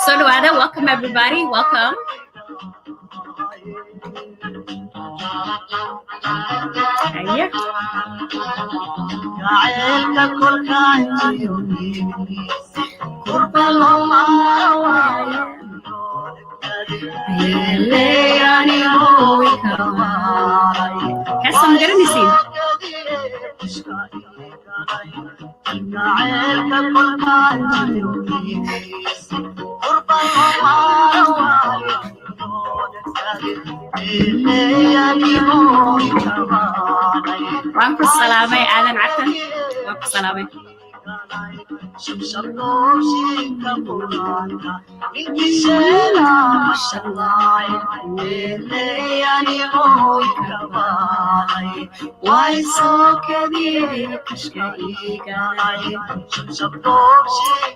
So Luada, welcome everybody, welcome. Ayo. Hees ma garanaysiin? Waan ku salaamay aadan catan, waan ku salaamay.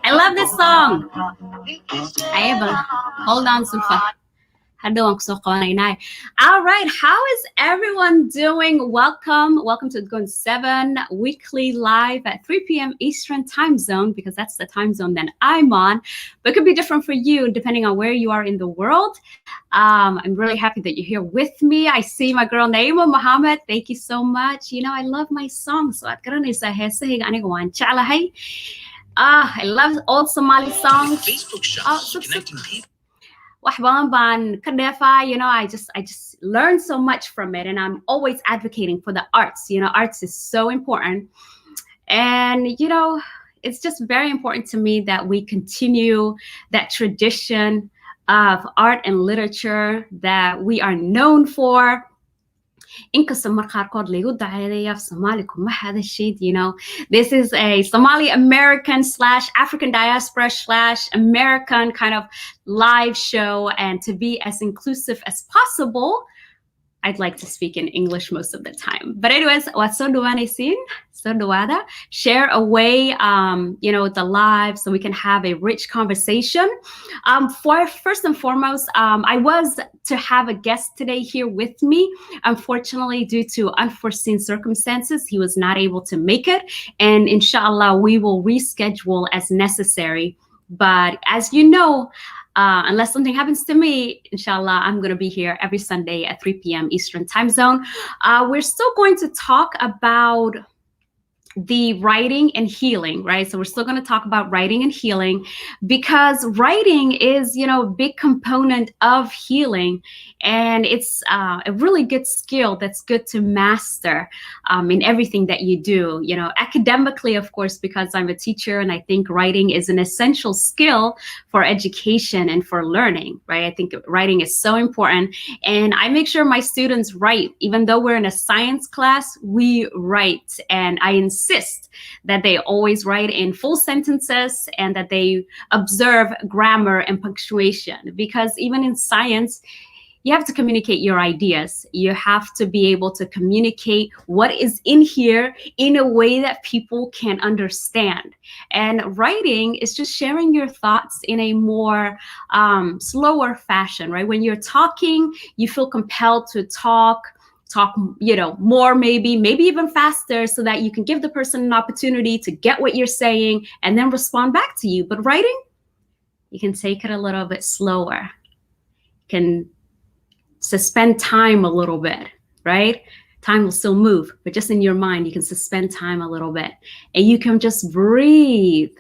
I love this song. Hold on, Sulfa. All right, how is everyone doing? Welcome to Gun 7 weekly live at 3 p.m. Eastern time zone, because that's the time zone that I'm on, but it could be different for you depending on where you are in the world. I'm really happy that you're here with me. I see my girl Naima Muhammad. Thank you so much. You know, I love my songs. So I love old Somali songs. Facebook shows connecting people. You know, I just learned so much from it, and I'm always advocating for the arts. You know, arts is so important, and you know, it's just very important to me that we continue that tradition of art and literature that we are known for. You know, this is a Somali American / African diaspora / American kind of live show, and to be as inclusive as possible, I'd like to speak in English most of the time. But anyways, share away, you know, the live so we can have a rich conversation. First and foremost, I was to have a guest today here with me. Unfortunately, due to unforeseen circumstances, he was not able to make it. And inshallah, we will reschedule as necessary. But as you know, unless something happens to me, inshallah, I'm going to be here every Sunday at 3 p.m. Eastern time zone. We're still going to talk about the writing and healing, right? So we're still going to talk about writing and healing, because writing is, you know, a big component of healing, and it's a really good skill that's good to master in everything that you do. You know, academically, of course, because I'm a teacher, and I think writing is an essential skill for education and for learning, right? I think writing is so important, and I make sure my students write. Even though we're in a science class, we write, and I insist that they always write in full sentences and that they observe grammar and punctuation, because even in science, you have to communicate your ideas. You have to be able to communicate what is in here in a way that people can understand. And writing is just sharing your thoughts in a more slower fashion, right? When you're talking, you feel compelled to talk, you know, more, maybe even faster, so that you can give the person an opportunity to get what you're saying and then respond back to you. But writing, you can take it a little bit slower. You can suspend time a little bit, right? Time will still move, but just in your mind, you can suspend time a little bit and you can just breathe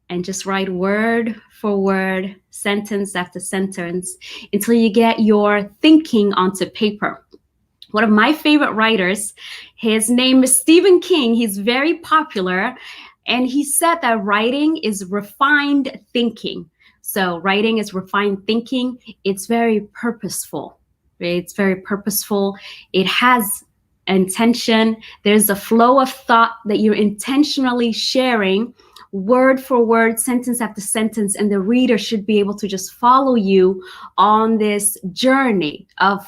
and just write word for word, sentence after sentence, until you get your thinking onto paper. One of my favorite writers, his name is Stephen King. He's very popular. And he said that writing is refined thinking. So writing is refined thinking. It's very purposeful. Right? It's very purposeful. It has intention. There's a flow of thought that you're intentionally sharing word for word, sentence after sentence, and the reader should be able to just follow you on this journey of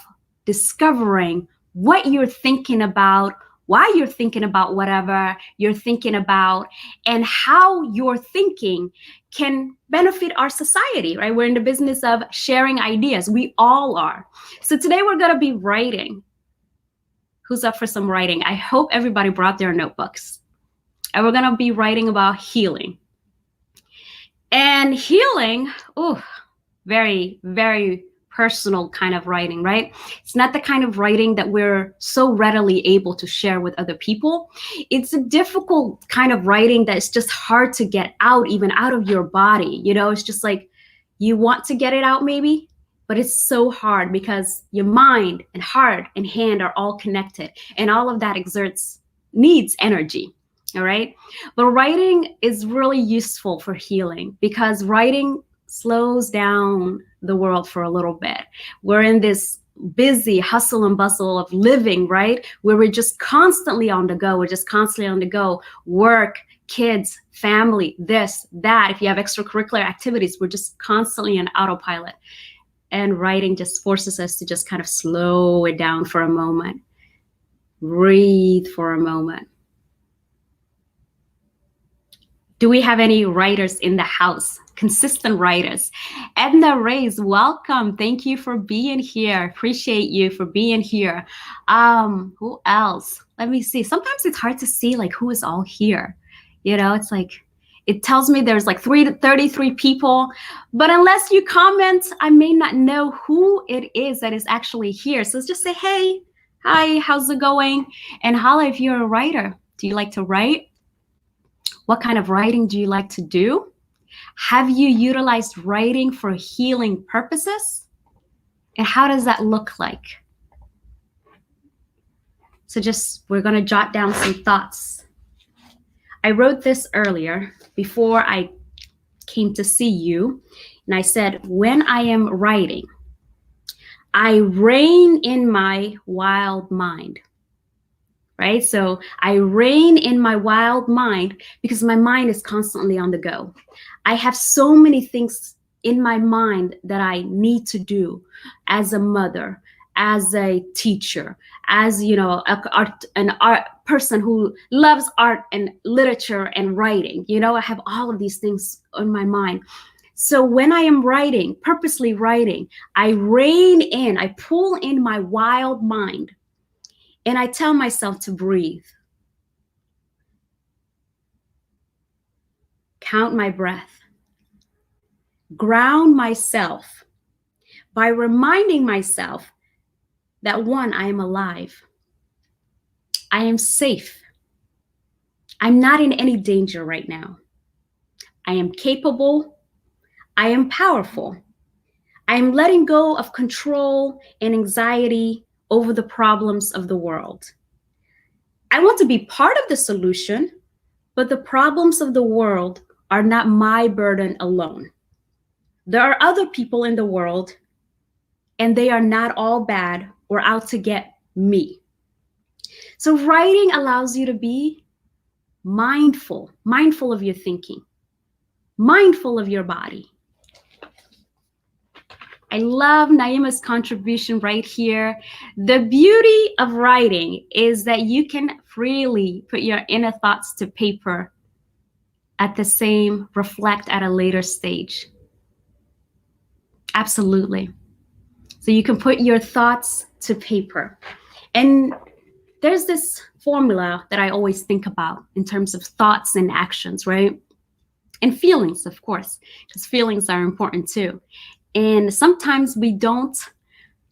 discovering what you're thinking about, why you're thinking about whatever you're thinking about, and how your thinking can benefit our society, right? We're in the business of sharing ideas. We all are. So today we're going to be writing. Who's up for some writing? I hope everybody brought their notebooks. And we're going to be writing about healing. And healing, very, very personal kind of writing, right? It's not the kind of writing that we're so readily able to share with other people. It's a difficult kind of writing that is just hard to get out, even out of your body. You know, it's just like you want to get it out maybe, but it's so hard because your mind and heart and hand are all connected, and all of that needs energy. All right. But writing is really useful for healing because writing slows down the world for a little bit. We're in this busy hustle and bustle of living, right? Where we're just constantly on the go. We're just constantly on the go. Work, kids, family, this, that. If you have extracurricular activities, we're just constantly on autopilot. And writing just forces us to just kind of slow it down for a moment. Breathe for a moment. Do we have any writers in the house? Consistent writers? Edna Reyes, welcome. Thank you for being here. Appreciate you for being here. Who else? Let me see. Sometimes it's hard to see like who is all here. You know, it's like, it tells me there's like 33 people, but unless you comment, I may not know who it is that is actually here. So let's just say, hey, hi, how's it going? And holla if you're a writer. Do you like to write? What kind of writing do you like to do? Have you utilized writing for healing purposes? And how does that look like? So we're going to jot down some thoughts. I wrote this earlier before I came to see you. And I said, when I am writing, I rein in my wild mind. Right? So I rein in my wild mind because my mind is constantly on the go. I have so many things in my mind that I need to do as a mother, as a teacher, as, you know, an art person who loves art and literature and writing. You know, I have all of these things on my mind. So when I am writing, purposely writing, I rein in, I pull in my wild mind. And I tell myself to breathe. Count my breath. Ground myself by reminding myself that one, I am alive. I am safe. I'm not in any danger right now. I am capable. I am powerful. I am letting go of control and anxiety over the problems of the world. I want to be part of the solution, but the problems of the world are not my burden alone. There are other people in the world, and they are not all bad or out to get me. So writing allows you to be mindful of your thinking, mindful of your body. I love Naima's contribution right here. The beauty of writing is that you can freely put your inner thoughts to paper at the same, reflect at a later stage. Absolutely. So you can put your thoughts to paper. And there's this formula that I always think about in terms of thoughts and actions, right? And feelings, of course, because feelings are important too. And sometimes we don't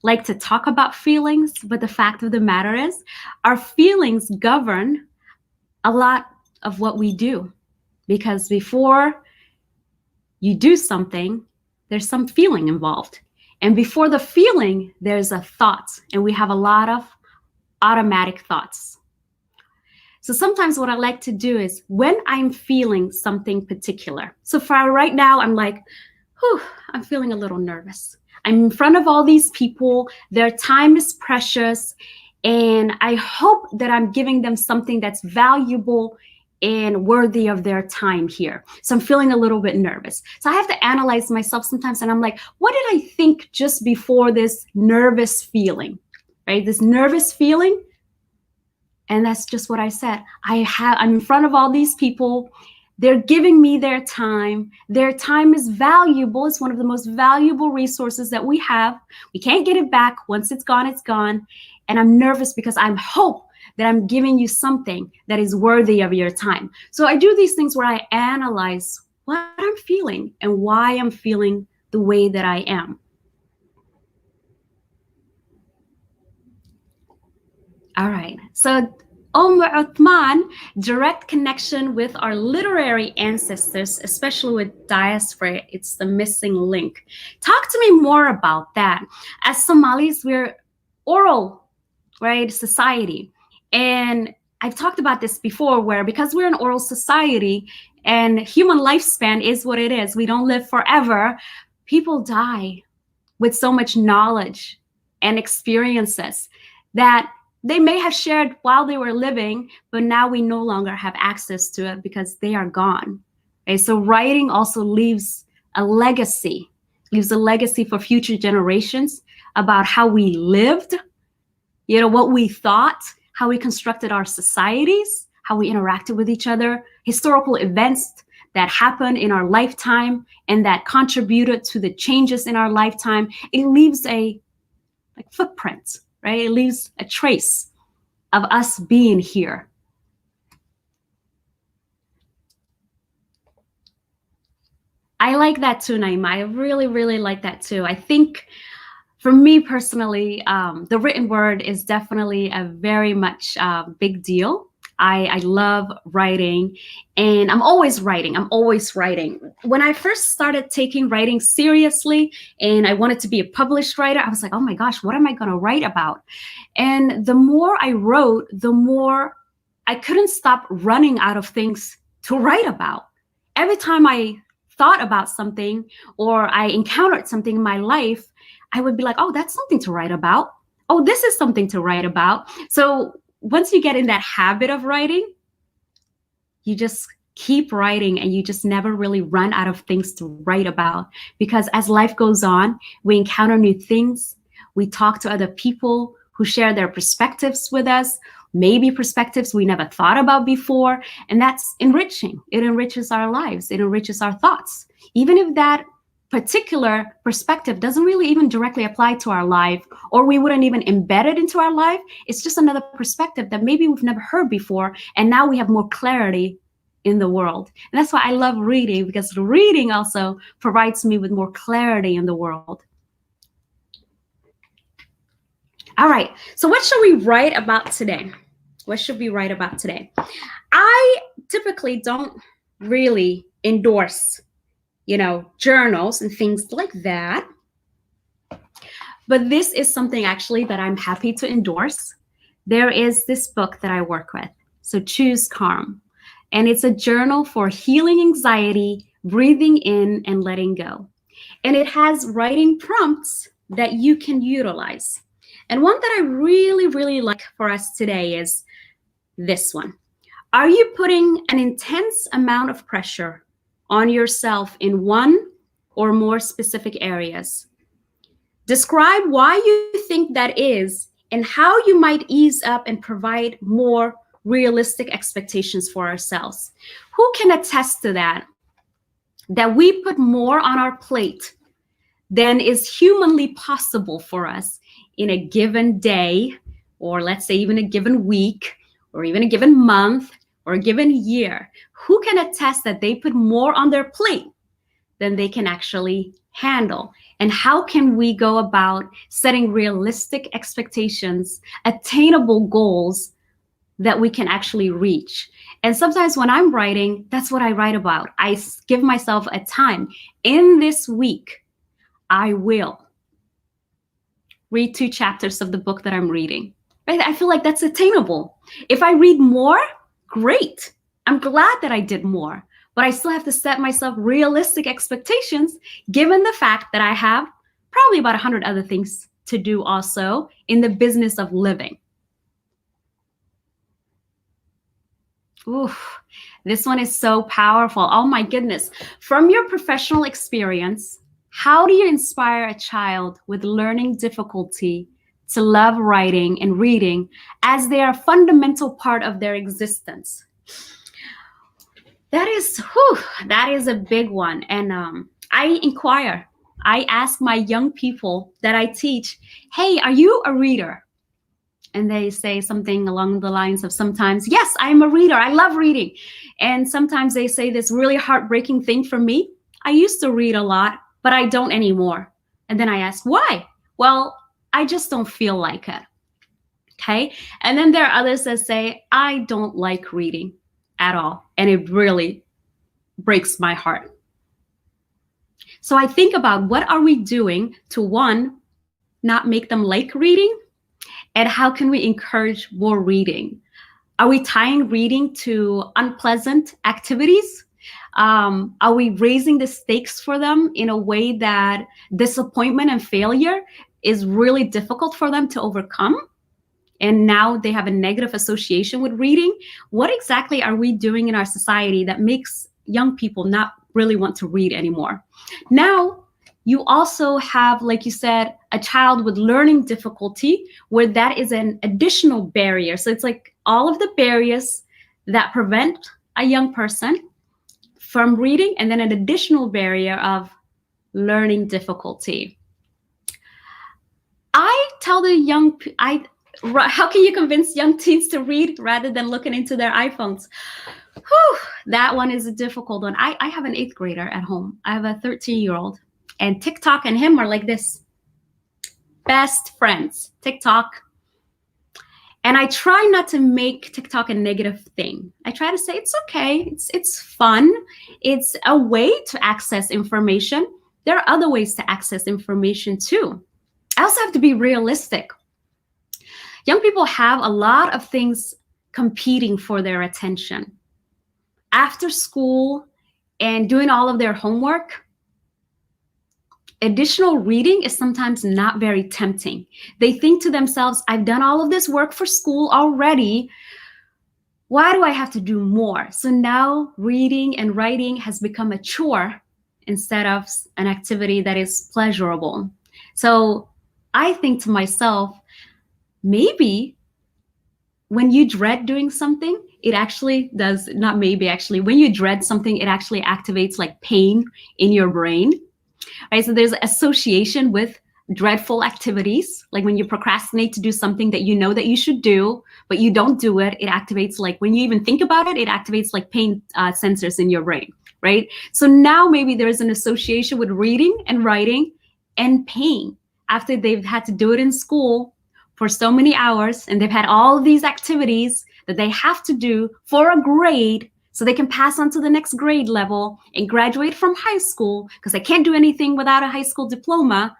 like to talk about feelings, but the fact of the matter is our feelings govern a lot of what we do, because before you do something, there's some feeling involved. And before the feeling, there's a thought, and we have a lot of automatic thoughts. So sometimes what I like to do is when I'm feeling something particular. So for right now, I'm like, whew, I'm feeling a little nervous. I'm in front of all these people. Their time is precious. And I hope that I'm giving them something that's valuable and worthy of their time here. So I'm feeling a little bit nervous. So I have to analyze myself sometimes. And I'm like, what did I think just before this nervous feeling, right? This nervous feeling. And that's just what I said. I'm in front of all these people. They're giving me their time. Their time is valuable. It's one of the most valuable resources that we have. We can't get it back. Once it's gone, it's gone. And I'm nervous because I hope that I'm giving you something that is worthy of your time. So I do these things where I analyze what I'm feeling and why I'm feeling the way that I am. All right, so Uthman, direct connection with our literary ancestors, especially with diaspora, it's the missing link. Talk to me more about that. As Somalis, we're oral, right, society. And I've talked about this before, where because we're an oral society and human lifespan is what it is, we don't live forever, people die with so much knowledge and experiences that they may have shared while they were living, but now we no longer have access to it because they are gone. Okay? So writing also leaves a legacy for future generations about how we lived, what we thought, how we constructed our societies, how we interacted with each other, historical events that happened in our lifetime and that contributed to the changes in our lifetime. It leaves a footprint, right? It leaves a trace of us being here. I like that too, Naima. I really, really like that too. I think for me personally, the written word is definitely a very much big deal. I love writing, and I'm always writing. When I first started taking writing seriously and I wanted to be a published writer, I was like, oh my gosh, what am I going to write about? And the more I wrote, the more I couldn't stop running out of things to write about. Every time I thought about something or I encountered something in my life, I would be like, oh, that's something to write about. Oh, this is something to write about. So once you get in that habit of writing, you just keep writing and you just never really run out of things to write about. Because as life goes on, we encounter new things. We talk to other people who share their perspectives with us, maybe perspectives we never thought about before. And that's enriching. It enriches our lives. It enriches our thoughts. Even if that particular perspective doesn't really even directly apply to our life, or we wouldn't even embed it into our life, it's just another perspective that maybe we've never heard before, and now we have more clarity in the world. And that's why I love reading, because reading also provides me with more clarity in the world. All right, so what should we write about today? I typically don't really endorse journals and things like that. But this is something actually that I'm happy to endorse. There is this book that I work with. So Choose Calm. And it's a journal for healing anxiety, breathing in and letting go. And it has writing prompts that you can utilize. And one that I really, really like for us today is this one. Are you putting an intense amount of pressure on yourself in one or more specific areas? Describe why you think that is and how you might ease up and provide more realistic expectations for ourselves. Who can attest to that? That we put more on our plate than is humanly possible for us in a given day, or let's say even a given week, or even a given month, or a given year. Who can attest that they put more on their plate than they can actually handle? And how can we go about setting realistic expectations, attainable goals that we can actually reach? And sometimes when I'm writing, that's what I write about. I give myself a time. In this week, I will read 2 chapters of the book that I'm reading. Right? I feel like that's attainable. If I read more, great. I'm glad that I did more. But I still have to set myself realistic expectations, given the fact that I have probably about 100 other things to do also in the business of living. Oof, this one is so powerful. Oh my goodness. From your professional experience, how do you inspire a child with learning difficulty to love writing and reading as they are a fundamental part of their existence? That is a big one. And I ask my young people that I teach, hey, are you a reader? And they say something along the lines of sometimes, yes, I'm a reader. I love reading. And sometimes they say this really heartbreaking thing for me. I used to read a lot, but I don't anymore. And then I ask, why? Well, I just don't feel like it. Okay. And then there are others that say, I don't like reading at all. And it really breaks my heart. So I think about what are we doing to, one, not make them like reading? And how can we encourage more reading? Are we tying reading to unpleasant activities? Are we raising the stakes for them in a way that disappointment and failure is really difficult for them to overcome? And now they have a negative association with reading. What exactly are we doing in our society that makes young people not really want to read anymore? Now, you also have, like you said, a child with learning difficulty where that is an additional barrier. So it's like all of the barriers that prevent a young person from reading, and then an additional barrier of learning difficulty. I tell the how can you convince young teens to read rather than looking into their iPhones? Whew, that one is a difficult one. I have an 8th grader at home. I have a 13-year-old, and TikTok and him are like this. Best friends, TikTok. And I try not to make TikTok a negative thing. I try to say it's okay. It's fun. It's a way to access information. There are other ways to access information too. I also have to be realistic. Young people have a lot of things competing for their attention. After school and doing all of their homework, additional reading is sometimes not very tempting. They think to themselves, I've done all of this work for school already. Why do I have to do more? So now reading and writing has become a chore instead of an activity that is pleasurable. So I think to myself, maybe when you dread doing something, it actually does, not maybe actually, when you dread something, it actually activates like pain in your brain. Right, so there's association with dreadful activities, like when you procrastinate to do something that you know that you should do, but you don't do it, it activates, like when you even think about it, it activates like pain sensors in your brain, right? So now maybe there's an association with reading and writing and pain after they've had to do it in school for so many hours, and they've had all of these activities that they have to do for a grade, so they can pass on to the next grade level and graduate from high school, because they can't do anything without a high school diploma.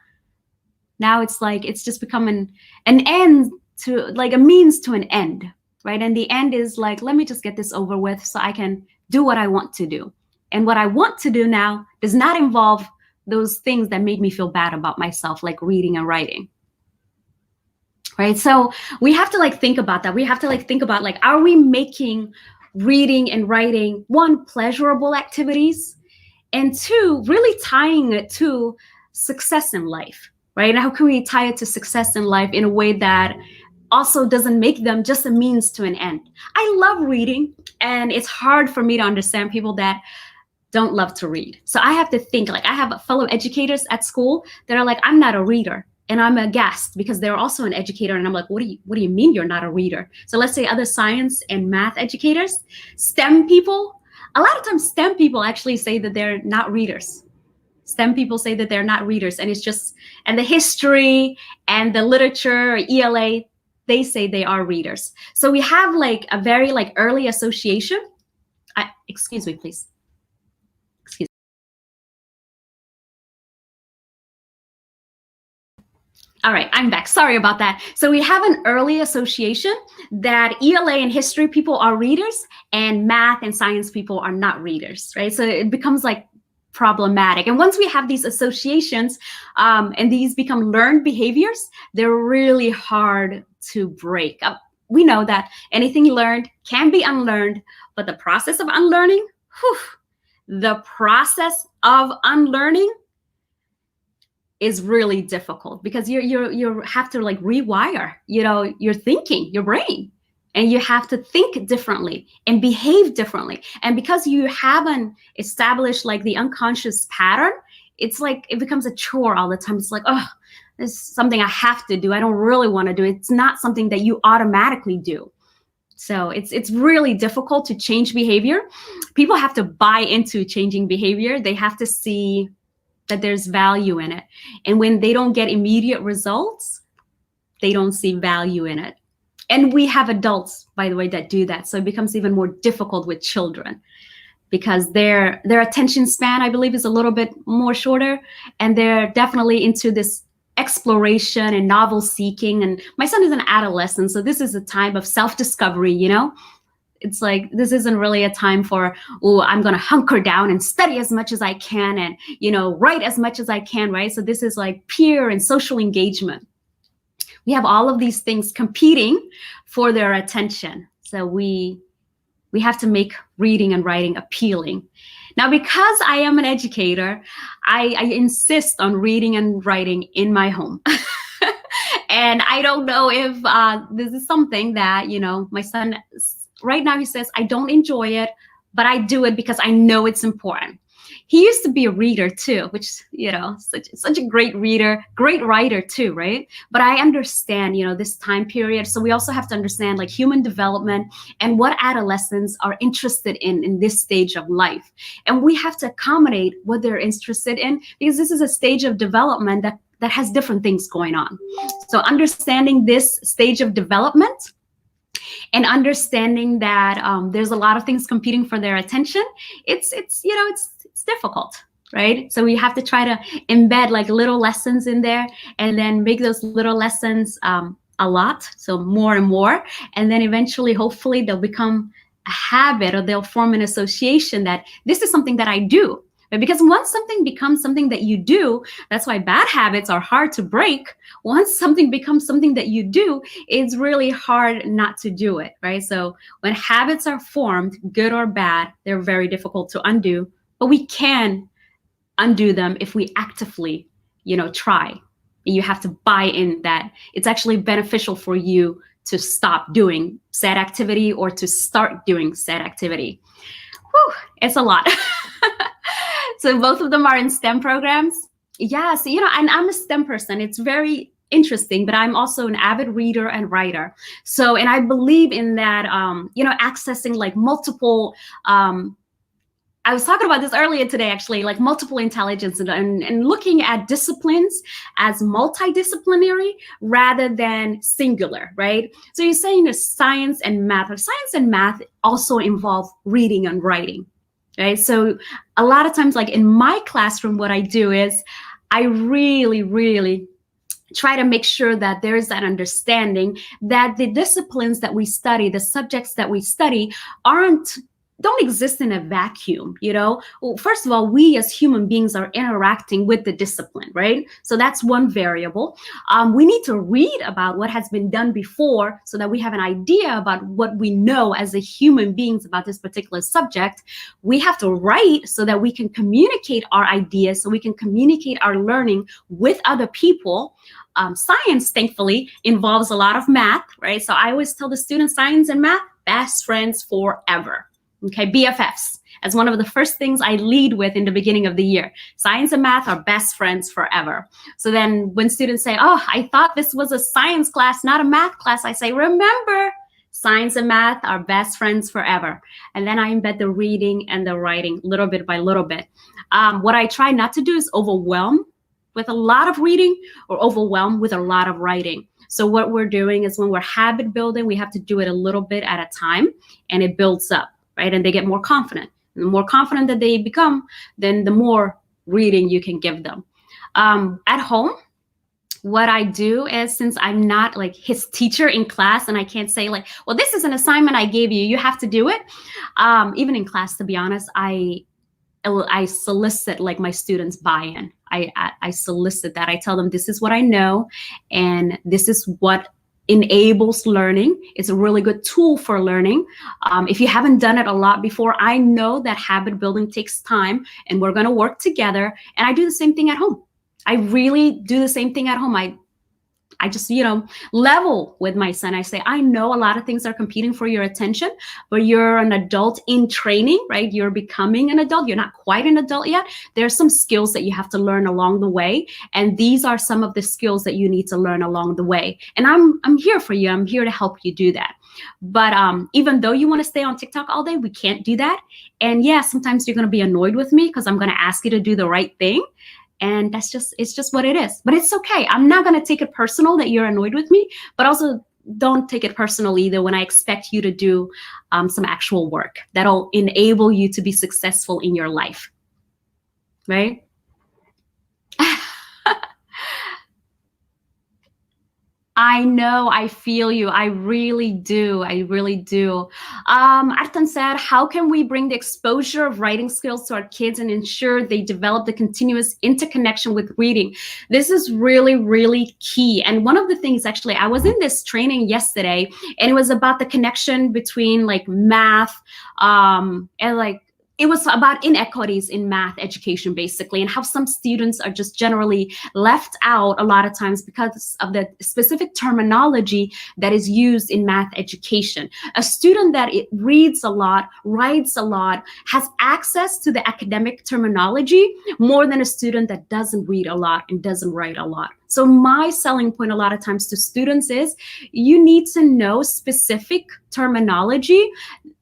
Now it's like, it's just become an end to, like a means to an end, right? And the end is like, let me just get this over with so I can do what I want to do. And what I want to do now does not involve those things that make me feel bad about myself, like reading and writing. Right? So we have to like think about that. We have to like think about, like, are we making reading and writing, one, pleasurable activities, and two, really tying it to success in life, right? And how can we tie it to success in life in a way that also doesn't make them just a means to an end? I love reading, and it's hard for me to understand people that don't love to read. So I have to think, like, I have fellow educators at school that are like, I'm not a reader. And I'm aghast because they're also an educator. And I'm like, what do you mean you're not a reader? So let's say other science and math educators, STEM people, a lot of times STEM people actually say that they're not readers. STEM people say that they're not readers, and it's just, and the history and the literature, or ELA, they say they are readers. So we have like a very like early association. Excuse me, please. Excuse. All right, I'm back. Sorry about that. So we have an early association that ELA and history people are readers and math and science people are not readers, right? So it becomes like problematic. And once we have these associations and these become learned behaviors, they're really hard to break. We know that anything learned can be unlearned, but the process of unlearning, the process of unlearning is really difficult, because you have to like rewire, your thinking, your brain, and you have to think differently and behave differently. And because you haven't established like the unconscious pattern, it's like it becomes a chore all the time. It's like, oh, this is something I have to do. I don't really want to do it. It's not something that you automatically do. So it's really difficult to change behavior. People have to buy into changing behavior. They have to see that there's value in it. And when they don't get immediate results, they don't see value in it. And we have adults, by the way, that do that. So it becomes even more difficult with children, because their attention span, I believe, is a little bit more shorter, and they're definitely into this exploration and novel seeking. And my son is an adolescent, so this is a time of self-discovery, It's like, this isn't really a time for, oh, I'm going to hunker down and study as much as I can and, write as much as I can, right? So this is like peer and social engagement. We have all of these things competing for their attention. So we have to make reading and writing appealing. Now, because I am an educator, I insist on reading and writing in my home. And I don't know if this is something that, my son, right now he says, I don't enjoy it, but I do it because I know it's important. He used to be a reader too, which, such a great reader, great writer too, right? But I understand, this time period. So we also have to understand like human development and what adolescents are interested in this stage of life. And we have to accommodate what they're interested in, because this is a stage of development that has different things going on. So understanding this stage of development and understanding that there's a lot of things competing for their attention, it's difficult, right? So we have to try to embed like little lessons in there, and then make those little lessons a lot, so more and more, and then eventually, hopefully, they'll become a habit, or they'll form an association that this is something that I do. But because once something becomes something that you do, that's why bad habits are hard to break. Once something becomes something that you do, it's really hard not to do it, right? So when habits are formed, good or bad, they're very difficult to undo, but we can undo them if we actively, try. You have to buy in that it's actually beneficial for you to stop doing said activity or to start doing said activity. Whew, it's a lot. So both of them are in STEM programs. Yeah, so, and I'm a STEM person. It's very interesting, but I'm also an avid reader and writer. So, and I believe in that, accessing like multiple, I was talking about this earlier today, actually, like multiple intelligence and looking at disciplines as multidisciplinary rather than singular, right? So you're saying there's science and math, or science and math also involve reading and writing. Right. So a lot of times, like in my classroom, what I do is I really, really try to make sure that there is that understanding that the disciplines that we study, the subjects that we study don't exist in a vacuum, Well, first of all, we as human beings are interacting with the discipline, right? So that's one variable. We need to read about what has been done before so that we have an idea about what we know as a human beings about this particular subject. We have to write so that we can communicate our ideas, so we can communicate our learning with other people. Science, thankfully, involves a lot of math, right? So I always tell the students, science and math, best friends forever. Okay, BFFs, as one of the first things I lead with in the beginning of the year. Science and math are best friends forever. So then when students say, oh, I thought this was a science class, not a math class, I say, remember, Science and math are best friends forever. And then I embed the reading and the writing little bit by little bit. What I try not to do is overwhelm with a lot of reading or overwhelm with a lot of writing. So what we're doing is when we're habit building, we have to do it a little bit at a time, and it builds up, right? And they get more confident. And the more confident that they become, then the more reading you can give them. At home, what I do is, since I'm not like his teacher in class and I can't say like, well, this is an assignment I gave you, you have to do it. Even in class, to be honest, I solicit like my students' buy-in. I solicit that. I tell them this is what I know, and this is what enables learning. It's a really good tool for learning. If you haven't done it a lot before, I know that habit building takes time, and we're going to work together. And I do the same thing at home. I really do the same thing at home. I just, level with my son. I say, I know a lot of things are competing for your attention, but you're an adult in training, right? You're becoming an adult. You're not quite an adult yet. There's some skills that you have to learn along the way. And these are some of the skills that you need to learn along the way. And I'm here for you. I'm here to help you do that. But even though you want to stay on TikTok all day, we can't do that. And yeah, sometimes you're going to be annoyed with me because I'm going to ask you to do the right thing. And it's just what it is. But it's okay. I'm not going to take it personal that you're annoyed with me, but also don't take it personal either when I expect you to do some actual work that'll enable you to be successful in your life, right? I know, I feel you. I really do. I really do. Artan said, how can we bring the exposure of writing skills to our kids and ensure they develop the continuous interconnection with reading? This is really, really key. And one of the things, actually, I was in this training yesterday, and it was about the connection between like math and like, it was about inequities in math education, basically, and how some students are just generally left out a lot of times because of the specific terminology that is used in math education. A student that reads a lot, writes a lot, has access to the academic terminology more than a student that doesn't read a lot and doesn't write a lot. So my selling point a lot of times to students is you need to know specific terminology,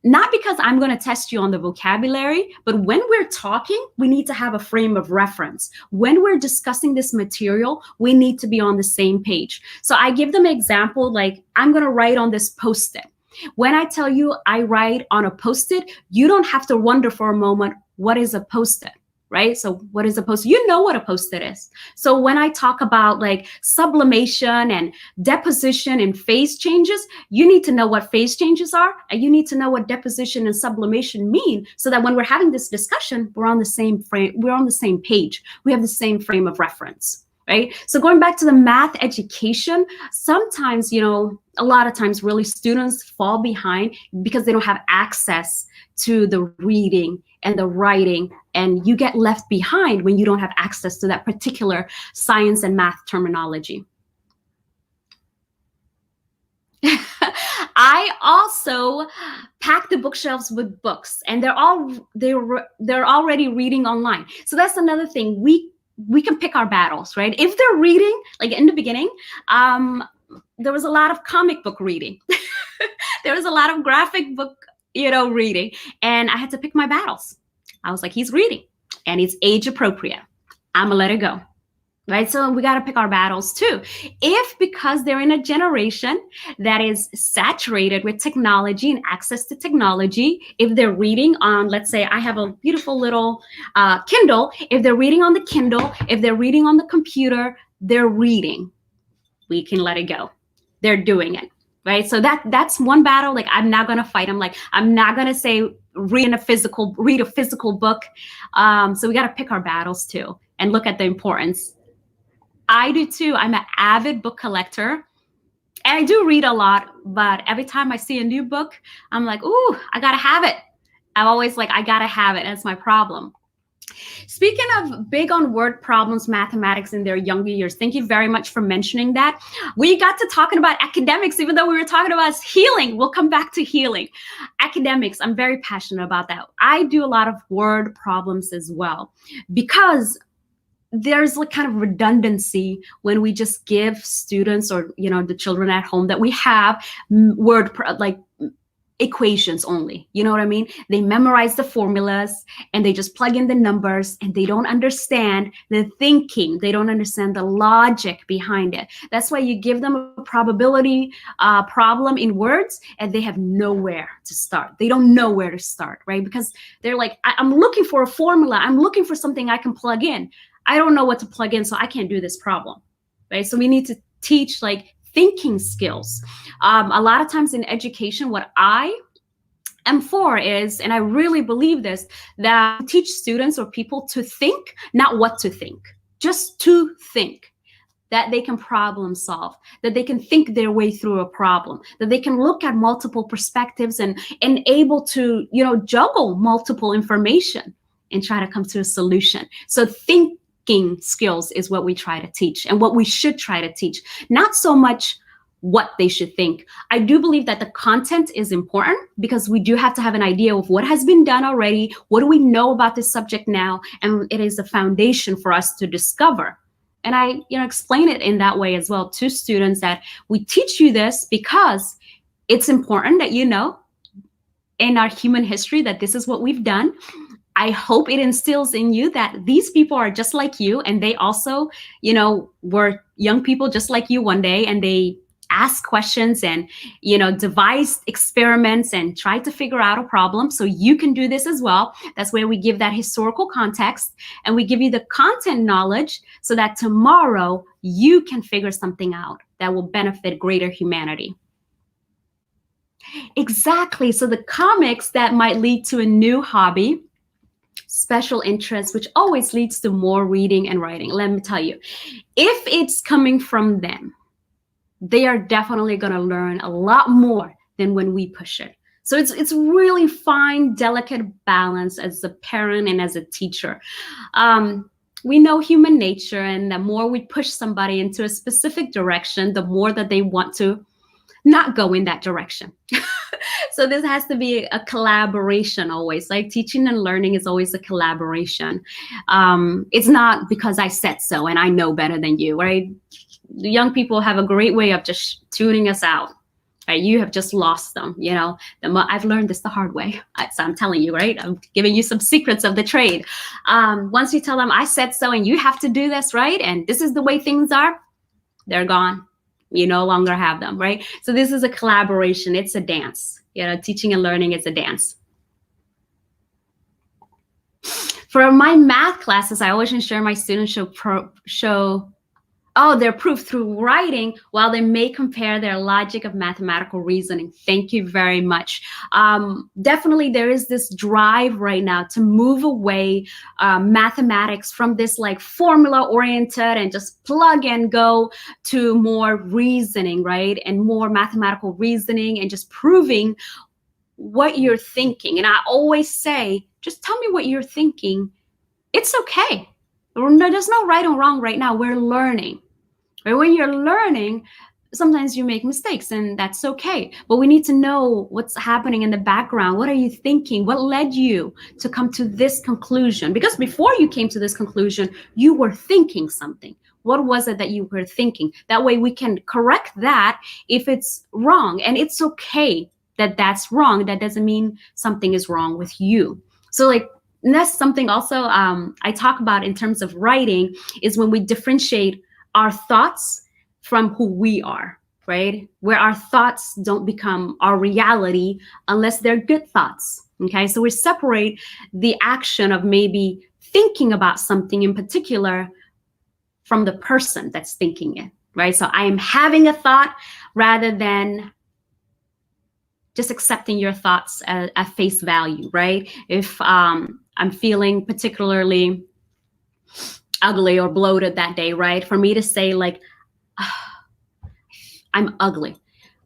not because I'm going to test you on the vocabulary, but when we're talking, we need to have a frame of reference. When we're discussing this material, we need to be on the same page. So I give them an example, like I'm going to write on this Post-it. When I tell you I write on a Post-it, you don't have to wonder for a moment, what is a Post-it? Right? So what is a Post-it? You know what a Post-it is. So when I talk about like sublimation and deposition and phase changes, you need to know what phase changes are, and you need to know what deposition and sublimation mean, so that when we're having this discussion, we're on the same frame, we're on the same page. We have the same frame of reference, right? So going back to the math education, sometimes, a lot of times really students fall behind because they don't have access to the reading and the writing, and you get left behind when you don't have access to that particular science and math terminology. I also pack the bookshelves with books, and they're already reading online. So that's another thing. We can pick our battles, right? If they're reading, like in the beginning, there was a lot of comic book reading. There was a lot of graphic book reading, and I had to pick my battles. I was like, he's reading and it's age appropriate. I'm gonna let it go, right? So we got to pick our battles too. If because they're in a generation that is saturated with technology and access to technology, if they're reading on, let's say I have a beautiful little Kindle, if they're reading on the Kindle, if they're reading on the computer, they're reading, we can let it go. They're doing it. Right. So that's one battle. Like, I'm not going to fight. I'm not going to say read a physical book. So we got to pick our battles too and look at the importance. I do too. I'm an avid book collector, and I do read a lot, but every time I see a new book, I'm like, ooh, I got to have it. I'm always like, I got to have it. That's my problem. Speaking of big on word problems, mathematics in their younger years, thank you very much for mentioning that. We got to talking about academics, even though we were talking about healing. We'll come back to healing. Academics, I'm very passionate about that. I do a lot of word problems as well, because there's like kind of redundancy when we just give students or the children at home that we have equations only. You know what I mean? They memorize the formulas and they just plug in the numbers, and they don't understand the thinking. They don't understand the logic behind it. That's why you give them a probability problem in words, and they have nowhere to start. They don't know where to start, right? Because they're like, I'm looking for a formula. I'm looking for something I can plug in. I don't know what to plug in, so I can't do this problem, right? So we need to teach like thinking skills. A lot of times in education, what I am for is, and I really believe this, that teach students or people to think, not what to think, just to think, that they can problem solve, that they can think their way through a problem, that they can look at multiple perspectives and able to, juggle multiple information and try to come to a solution. So thinking skills is what we try to teach and what we should try to teach, not so much what they should think. I do believe that the content is important because we do have to have an idea of what has been done already, what do we know about this subject now, and it is a foundation for us to discover. And I explain it in that way as well to students, that we teach you this because it's important that you know in our human history that this is what we've done. I hope it instills in you that these people are just like you, and they also, were young people just like you one day, and they ask questions and, devised experiments and tried to figure out a problem. So you can do this as well. That's where we give that historical context, and we give you the content knowledge so that tomorrow you can figure something out that will benefit greater humanity. Exactly. So the comics that might lead to a new hobby, special interest, which always leads to more reading and writing. Let me tell you, if it's coming from them, they are definitely going to learn a lot more than when we push it. So it's really fine, delicate balance as a parent and as a teacher. We know human nature, and the more we push somebody into a specific direction, the more that they want to not go in that direction. So this has to be a collaboration always. Like teaching and learning is always a collaboration. It's not because I said so and I know better than you, right? The young people have a great way of just tuning us out. Right? You have just lost them. I've learned this the hard way. So I'm telling you, right? I'm giving you some secrets of the trade. Once you tell them I said so and you have to do this, right? And this is the way things are, they're gone. You no longer have them, right? So this is a collaboration. It's a dance. Teaching and learning is a dance. For my math classes, I always ensure my students show their proof through writing, while they may compare their logic of mathematical reasoning. Thank you very much. Definitely there is this drive right now to move away mathematics from this like formula oriented and just plug and go to more reasoning, right? And more mathematical reasoning and just proving what you're thinking. And I always say, just tell me what you're thinking. It's okay. There's no right or wrong right now. We're learning. Right? When you're learning, sometimes you make mistakes, and that's okay. But we need to know what's happening in the background. What are you thinking? What led you to come to this conclusion? Because before you came to this conclusion, you were thinking something. What was it that you were thinking? That way we can correct that if it's wrong. And it's okay that that's wrong. That doesn't mean something is wrong with you. So and that's something also I talk about in terms of writing, is when we differentiate our thoughts from who we are, right? Where our thoughts don't become our reality unless they're good thoughts, okay? So we separate the action of maybe thinking about something in particular from the person that's thinking it, right? So I am having a thought rather than just accepting your thoughts at face value, right? If I'm feeling particularly ugly or bloated that day, right? For me to say I'm ugly,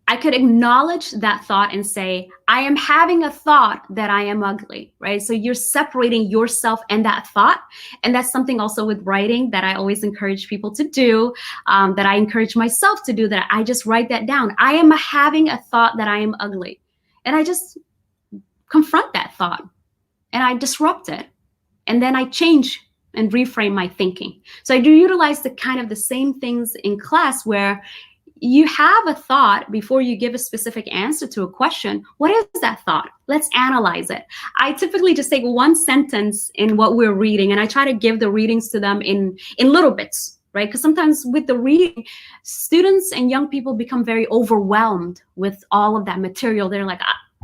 I could acknowledge that thought and say, I am having a thought that I am ugly, right? So you're separating yourself and that thought. And that's something also with writing that I always encourage people to do, that I encourage myself to do, that I just write that down. I am having a thought that I am ugly. And I just confront that thought and I disrupt it. And then I change and reframe my thinking. So I do utilize the same things in class, where you have a thought before you give a specific answer to a question. What is that thought? Let's analyze it. I typically just take one sentence in what we're reading, and I try to give the readings to them in little bits, right? Because sometimes with the reading, students and young people become very overwhelmed with all of that material. They're like,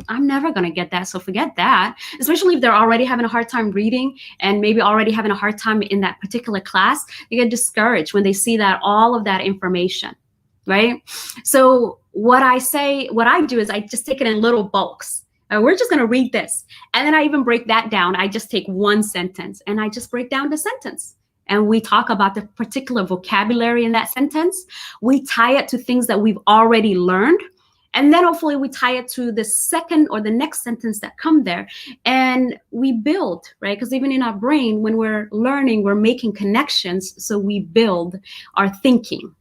I'm never going to get that, so forget that. Especially if they're already having a hard time reading and maybe already having a hard time in that particular class. They get discouraged when they see that all of that information, right? So what I do is I just take it in little bulks. We're just going to read this. And then I even break that down. I just take one sentence and I just break down the sentence. And we talk about the particular vocabulary in that sentence. We tie it to things that we've already learned. And then hopefully we tie it to the second or the next sentence that come there. And we build, right? Because even in our brain, when we're learning, we're making connections. So we build our thinking.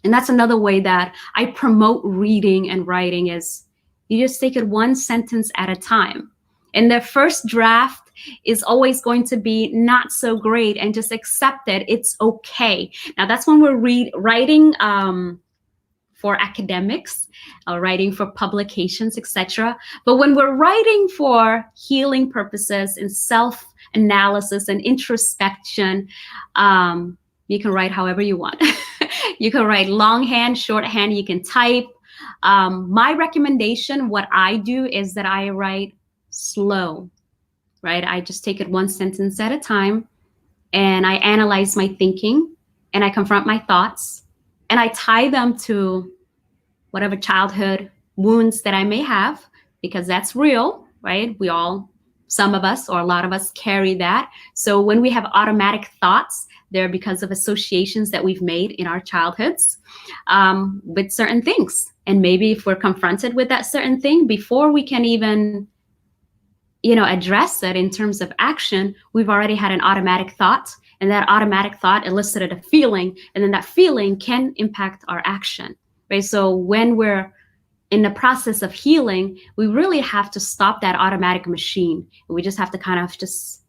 And that's another way that I promote reading and writing is you just take it one sentence at a time. And the first draft is always going to be not so great, and just accept it. It's okay. Now that's when we're writing for academics, writing for publications, etc. But when we're writing for healing purposes and self-analysis and introspection, you can write however you want. You can write longhand, shorthand, you can type. My recommendation, what I do is that I write slow, right? I just take it one sentence at a time, and I analyze my thinking, and I confront my thoughts, and I tie them to whatever childhood wounds that I may have, because that's real, right? Some of us or a lot of us carry that. So when we have automatic thoughts, they're because of associations that we've made in our childhoods with certain things. And maybe if we're confronted with that certain thing, before we can even, address it in terms of action, we've already had an automatic thought. And that automatic thought elicited a feeling. And then that feeling can impact our action, right? So when we're in the process of healing, we really have to stop that automatic machine. We just have to kind of just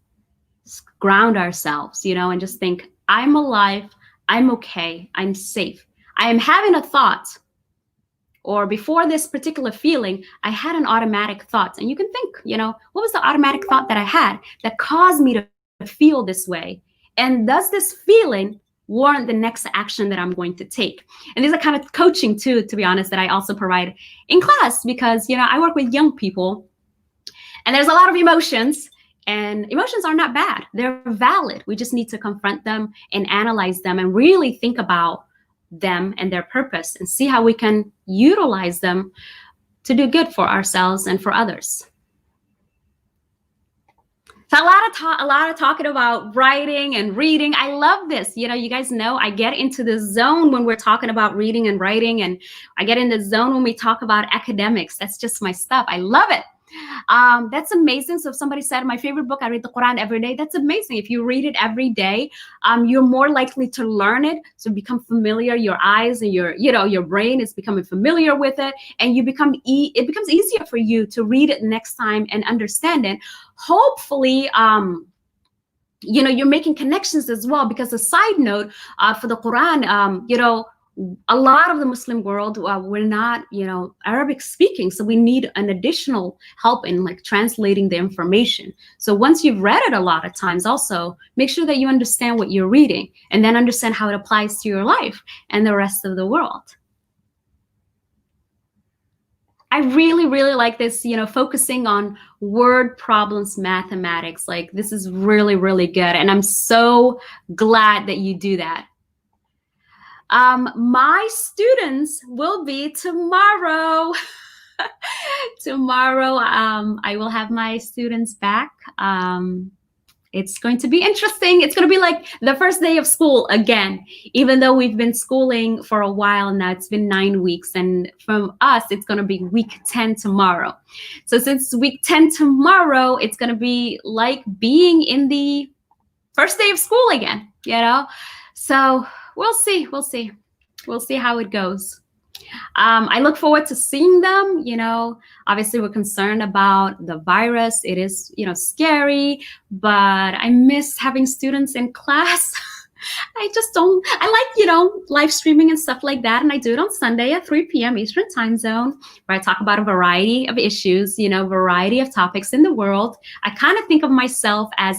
ground ourselves, and just think, I'm alive, I'm okay, I'm safe. I am having a thought, or before this particular feeling, I had an automatic thought. And you can think, what was the automatic thought that I had that caused me to feel this way? And does this feeling warrant the next action that I'm going to take? And these are kind of coaching too, to be honest, that I also provide in class, because, I work with young people and there's a lot of emotions, and emotions are not bad. They're valid. We just need to confront them and analyze them and really think about them and their purpose and see how we can utilize them to do good for ourselves and for others. So a lot of talking about writing and reading. I love this. You guys know I get into the zone when we're talking about reading and writing, and I get in the zone when we talk about academics. That's just my stuff. I love it. That's amazing. So if somebody said, my favorite book, I read the Quran every day, that's amazing. If you read it every day, you're more likely to learn it, so become familiar. Your eyes and your brain is becoming familiar with it, and it becomes easier for you to read it next time and understand it. Hopefully, you're making connections as well, because a side note for the Quran, a lot of the Muslim world, we're not, Arabic speaking. So we need an additional help in translating the information. So once you've read it a lot of times, also make sure that you understand what you're reading, and then understand how it applies to your life and the rest of the world. I really, really like this, focusing on word problems, mathematics. This is really, really good. And I'm so glad that you do that. My students will be tomorrow. Tomorrow, I will have my students back. It's going to be interesting. It's going to be like the first day of school again, even though we've been schooling for a while now. It's been 9 weeks. And from us, it's going to be week 10 tomorrow. So since week 10 tomorrow, it's going to be like being in the first day of school again, So we'll see. We'll see how it goes. I look forward to seeing them. Obviously we're concerned about the virus. It is, scary, but I miss having students in class. I just don't, I like, live streaming and stuff like that. And I do it on Sunday at 3 p.m. Eastern time zone, where I talk about a variety of issues, variety of topics in the world. I kind of think of myself as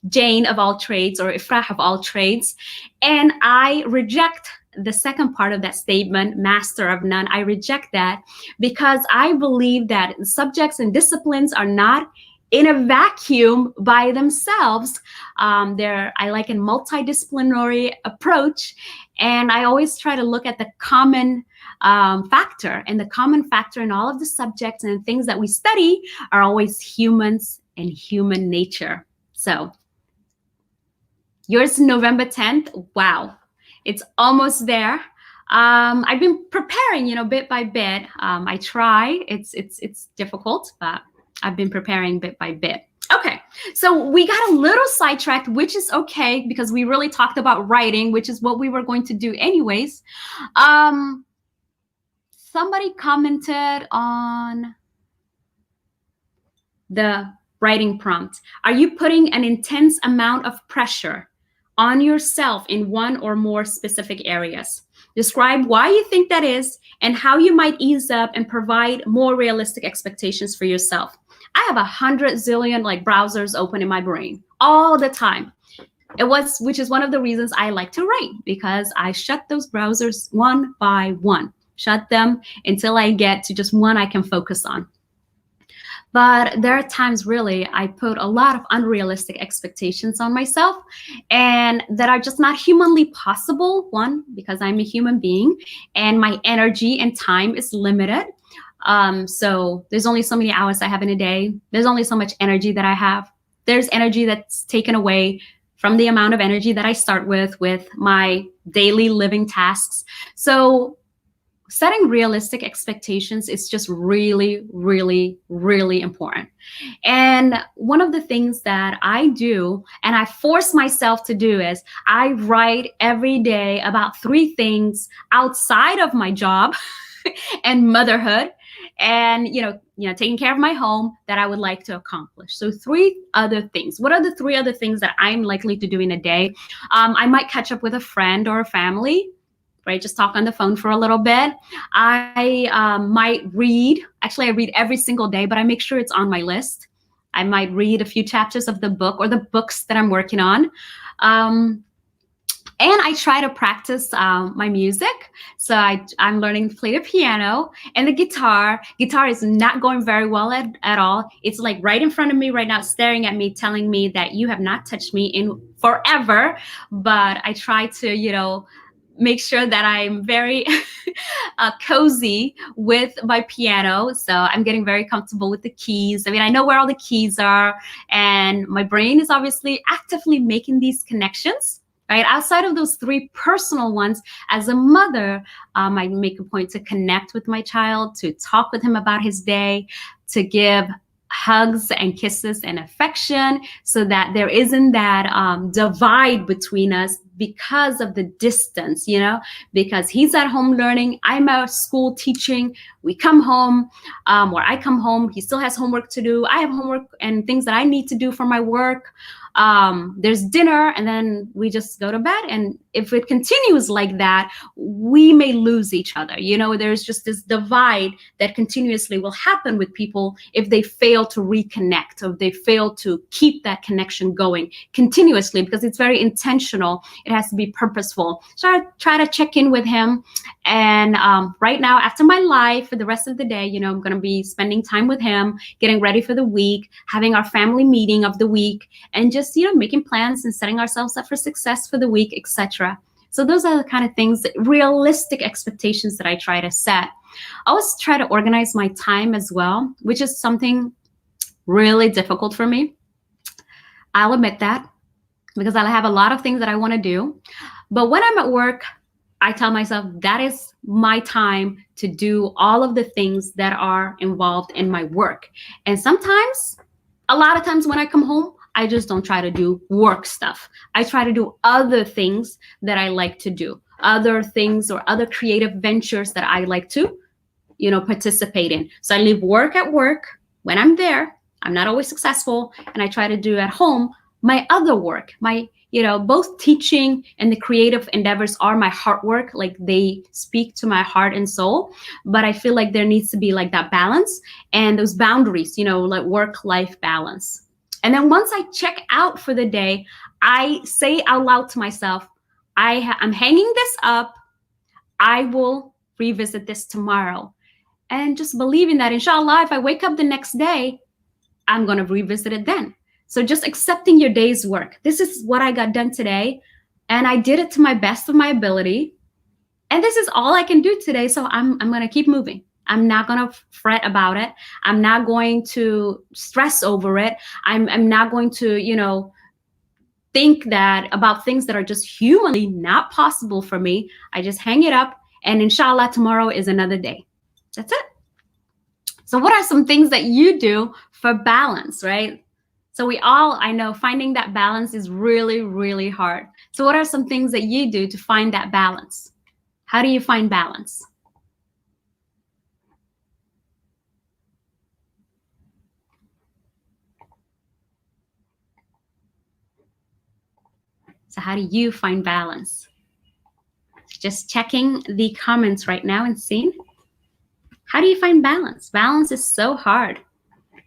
Jane of all trades, or Ifrah of all trades. And I reject the second part of that statement, master of none. I reject that because I believe that subjects and disciplines are not in a vacuum by themselves. I like a multidisciplinary approach, and I always try to look at the common factor. And the common factor in all of the subjects and things that we study are always humans and human nature. So yours, November 10th. Wow, it's almost there. I've been preparing, bit by bit. I try. It's difficult, but I've been preparing bit by bit. Okay, so we got a little sidetracked, which is okay because we really talked about writing, which is what we were going to do anyways. Somebody commented on the writing prompt. Are you putting an intense amount of pressure on yourself in one or more specific areas? Describe why you think that is and how you might ease up and provide more realistic expectations for yourself. I have 100 zillion browsers open in my brain all the time. Which is one of the reasons I like to write, because I shut those browsers one by one, shut them until I get to just one I can focus on. But there are times really I put a lot of unrealistic expectations on myself, and that are just not humanly possible. One, because I'm a human being and my energy and time is limited. So there's only so many hours I have in a day. There's only so much energy that I have. There's energy that's taken away from the amount of energy that I start with my daily living tasks. So setting realistic expectations is just really, really, really important. And one of the things that I do, and I force myself to do, is I write every day about 3 things outside of my job and motherhood, and taking care of my home, that I would like to accomplish. So 3 other things. What are the 3 other things that I'm likely to do in a day? I might catch up with a friend or a family, right? Just talk on the phone for a little bit. I might read. Actually, I read every single day, but I make sure it's on my list. I might read a few chapters of the book or the books that I'm working on. And I try to practice my music. So I'm learning to play the piano and the guitar. Guitar is not going very well at all. It's right in front of me right now, staring at me, telling me that you have not touched me in forever. But I try to, make sure that I'm very cozy with my piano. So I'm getting very comfortable with the keys. I mean, I know where all the keys are, and my brain is obviously actively making these connections. Right? Outside of those 3 personal ones, as a mother, I make a point to connect with my child, to talk with him about his day, to give hugs and kisses and affection, so that there isn't that divide between us because of the distance, because he's at home learning, I'm at school teaching, we come home, or I come home, he still has homework to do, I have homework and things that I need to do for my work. There's dinner, and then we just go to bed. And if it continues like that, we may lose each other. There's just this divide that continuously will happen with people if they fail to reconnect, or if they fail to keep that connection going continuously, because it's very intentional. It has to be purposeful. So I try to check in with him. And right now, after my life, for the rest of the day, I'm going to be spending time with him, getting ready for the week, having our family meeting of the week, and just making plans and setting ourselves up for success for the week, etc. So those are the kind of things, realistic expectations that I try to set. I always try to organize my time as well, which is something really difficult for me. I'll admit that, because I have a lot of things that I want to do. But when I'm at work, I tell myself that is my time to do all of the things that are involved in my work. And sometimes, a lot of times when I come home, I just don't try to do work stuff. I try to do other things that I like to do, other things or other creative ventures that I like to, participate in. So I leave work at work. When I'm there, I'm not always successful, and I try to do at home my other work, my, both teaching and the creative endeavors are my heart work. Like they speak to my heart and soul, but I feel like there needs to be like that balance and those boundaries, like work-life balance. And then once I check out for the day, I say out loud to myself, I'm hanging this up. I will revisit this tomorrow. And just believing that, inshallah, if I wake up the next day, I'm going to revisit it then. So just accepting your day's work. This is what I got done today, and I did it to my best of my ability. And this is all I can do today. So I'm going to keep moving. I'm not going to fret about it. I'm not going to stress over it. I'm not going to, think that about things that are just humanly not possible for me. I just hang it up, and inshallah, tomorrow is another day. That's it. So what are some things that you do for balance, right? So I know finding that balance is really, really hard. So what are some things that you do to find that balance? How do you find balance? So how do you find balance? Just checking the comments right now and seeing. How do you find balance? Balance is so hard.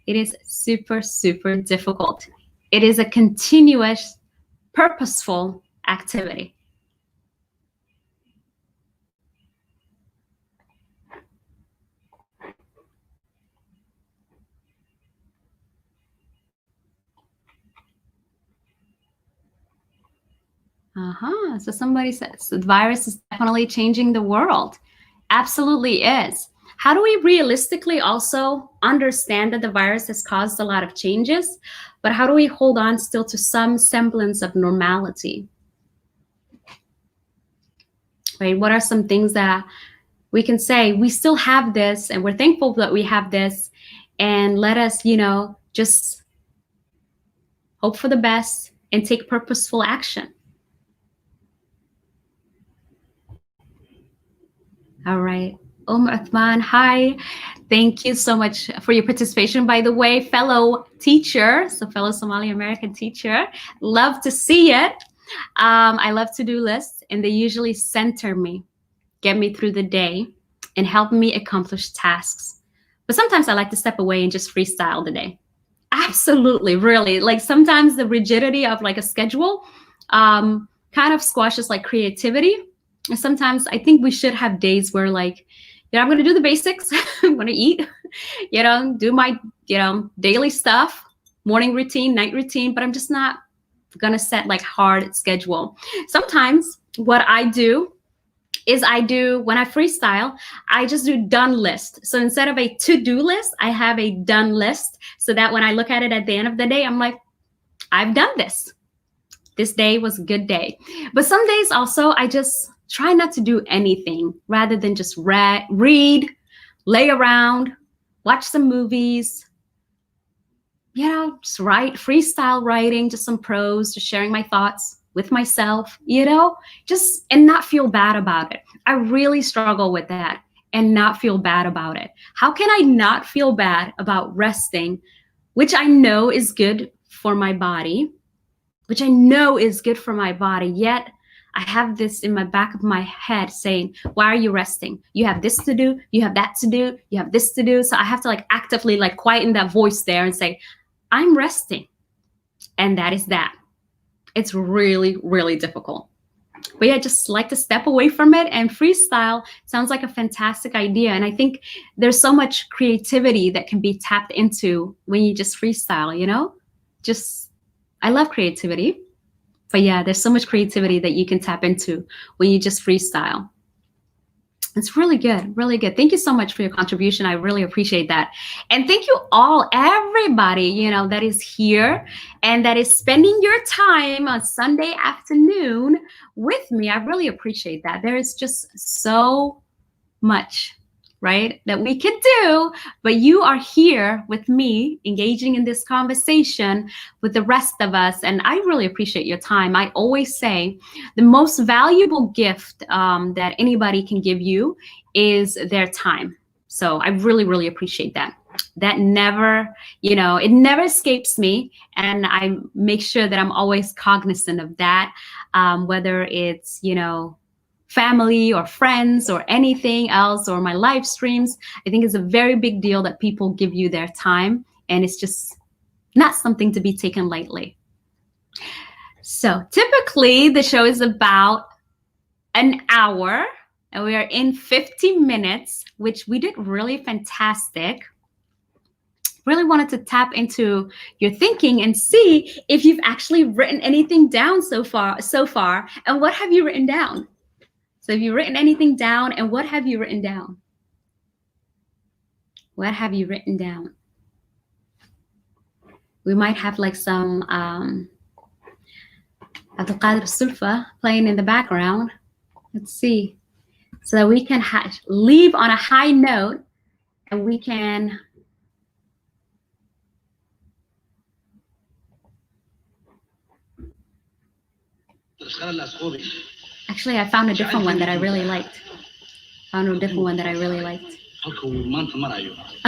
It is super, super difficult. It is a continuous, purposeful activity. So somebody says the virus is definitely changing the world. Absolutely is. How do we realistically also understand that the virus has caused a lot of changes, but how do we hold on still to some semblance of normality? Right? What are some things that we can say, we still have this and we're thankful that we have this, and let us, just hope for the best and take purposeful action. All right. Uthman, hi. Thank you so much for your participation, by the way, fellow teacher, so fellow Somali American teacher. Love to see it. I love to-do lists, and they usually center me, get me through the day, and help me accomplish tasks. But sometimes I like to step away and just freestyle the day. Absolutely, really. Like sometimes the rigidity of like a schedule kind of squashes like creativity. And sometimes I think we should have days where like, I'm going to do the basics. I'm going to eat, do my, daily stuff, morning routine, night routine, but I'm just not going to set like hard schedule. Sometimes what I do is when I freestyle, I just do done list. So instead of a to-do list, I have a done list, so that when I look at it at the end of the day, I'm like, I've done this. This day was a good day. But some days also, I just try not to do anything rather than just read, lay around, watch some movies, just write, freestyle writing, just some prose, just sharing my thoughts with myself, just, and not feel bad about it. I really struggle with that, and not feel bad about it. How can I not feel bad about resting, which I know is good for my body, yet I have this in my back of my head saying, why are you resting? You have this to do, you have that to do, you have this to do. So I have to like actively like quieten that voice there and say, I'm resting. And that is that. It's really, really difficult. But yeah, just like to step away from it, and freestyle sounds like a fantastic idea. And I think there's so much creativity that can be tapped into when you just freestyle, I love creativity. But yeah, there's so much creativity that you can tap into when you just freestyle. It's really good, really good. Thank you so much for your contribution. I really appreciate that. And thank you all, everybody, that is here and that is spending your time on Sunday afternoon with me. I really appreciate that. There is just so much, right, that we could do, but you are here with me, engaging in this conversation with the rest of us, and I really appreciate your time. I always say the most valuable gift that anybody can give you is their time. So I really, really appreciate that. that never, it never escapes me. And I make sure that I'm always cognizant of that, whether it's, family or friends or anything else, or my live streams. I think it's a very big deal that people give you their time, and it's just not something to be taken lightly. So typically the show is about an hour, and we are in 50 minutes, which we did really fantastic. Really wanted to tap into your thinking and see if you've actually written anything down so far, and what have you written down? So have you written anything down, and what have you written down? What have you written down? We might have like some Abdulqadir Sulfa playing in the background. Let's see. So that we can leave on a high note, and we can actually, I found a different one that I really liked. I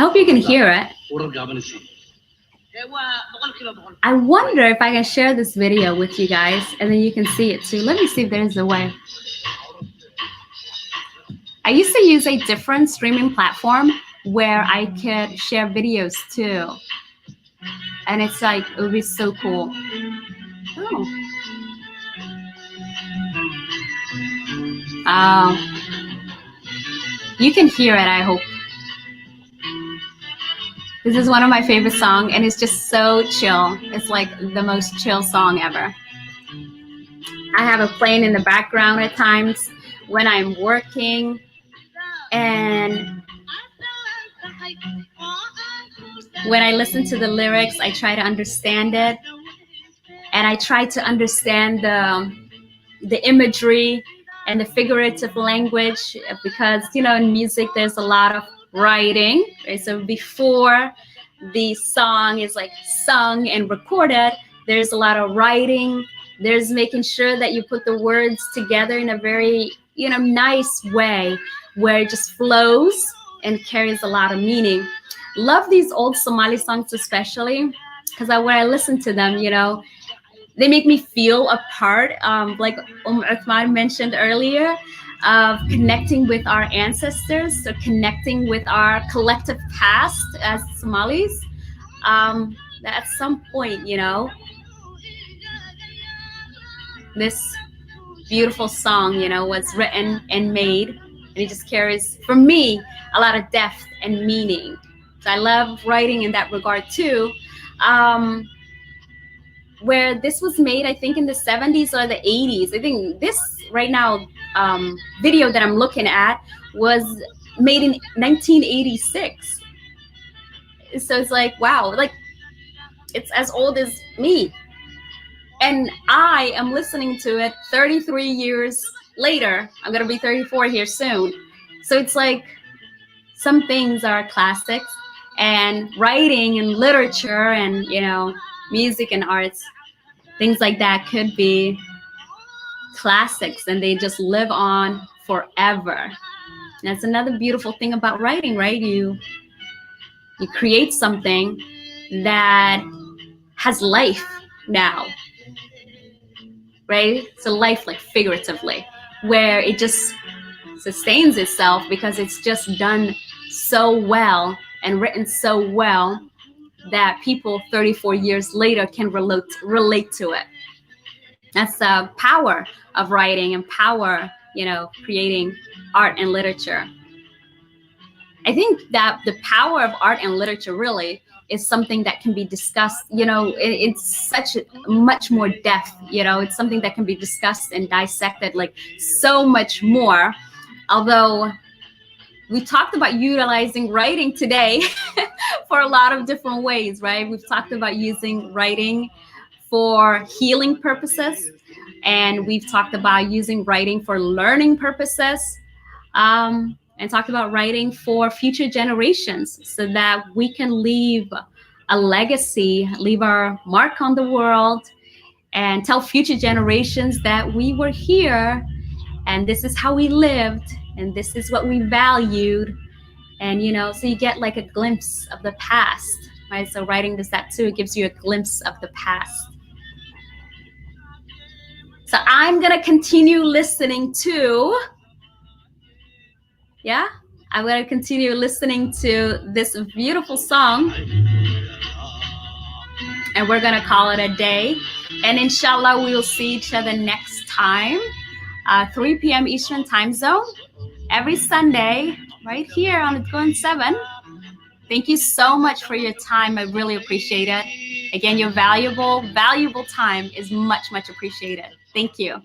hope you can hear it. I wonder if I can share this video with you guys, and then you can see it too. Let me see if there's a way. I used to use a different streaming platform where I could share videos too. And it's like, it would be so cool. You can hear it, I hope. This is one of my favorite songs, and it's just so chill. It's like the most chill song ever. I have it playing in the background at times when I'm working, and when I listen to the lyrics, I try to understand it, and I try to understand the imagery and the figurative language, because in music there's a lot of writing, right? So before the song is like sung and recorded, there's a lot of writing. There's making sure that you put the words together in a very nice way, where it just flows and carries a lot of meaning. Love these old Somali songs especially, because when I listen to them, they make me feel a part, like Uthman mentioned earlier, of connecting with our ancestors, so connecting with our collective past as Somalis. At some point, this beautiful song, was written and made, and it just carries, for me, a lot of depth and meaning. So I love writing in that regard too. Where this was made, I think in the 70s or the 80s. I think this right now video that I'm looking at was made in 1986. So it's like, wow, like it's as old as me. And I am listening to it 33 years later. I'm going to be 34 here soon. So it's like some things are classics, and writing and literature and, music and arts, things like that could be classics, and they just live on forever. That's another beautiful thing about writing, right? You create something that has life now, right? So life, like figuratively, where it just sustains itself because it's just done so well and written so well that people 34 years later can relate to it. That's the power of writing and power, creating art and literature. I think that the power of art and literature really is something that can be discussed, it's such much more depth, it's something that can be discussed and dissected like so much more. Although we talked about utilizing writing today for a lot of different ways, right? We've talked about using writing for healing purposes, and we've talked about using writing for learning purposes, and talked about writing for future generations so that we can leave a legacy, leave our mark on the world, and tell future generations that we were here, and this is how we lived, and this is what we valued, And, so you get like a glimpse of the past, right? So writing this tattoo gives you a glimpse of the past. So I'm going to continue listening to, I'm going to continue listening to this beautiful song. And we're going to call it a day. And inshallah, we will see each other next time, 3 p.m. Eastern time zone, every Sunday, right here on It's Going 7. Thank you so much for your time. I really appreciate it. Again, your valuable time is much, much appreciated. Thank you.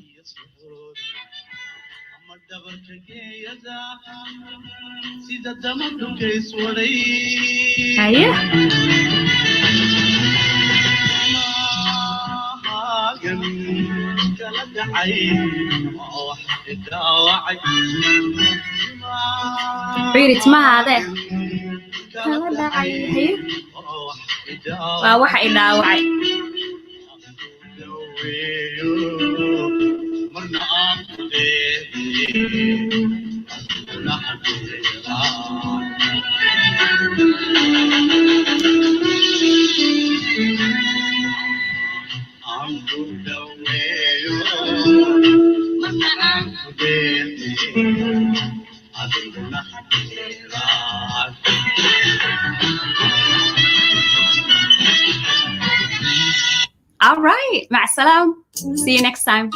Read it معاده kala dhacay haye waa waxa i dhaawacay All right, ma'asalam. See you next time.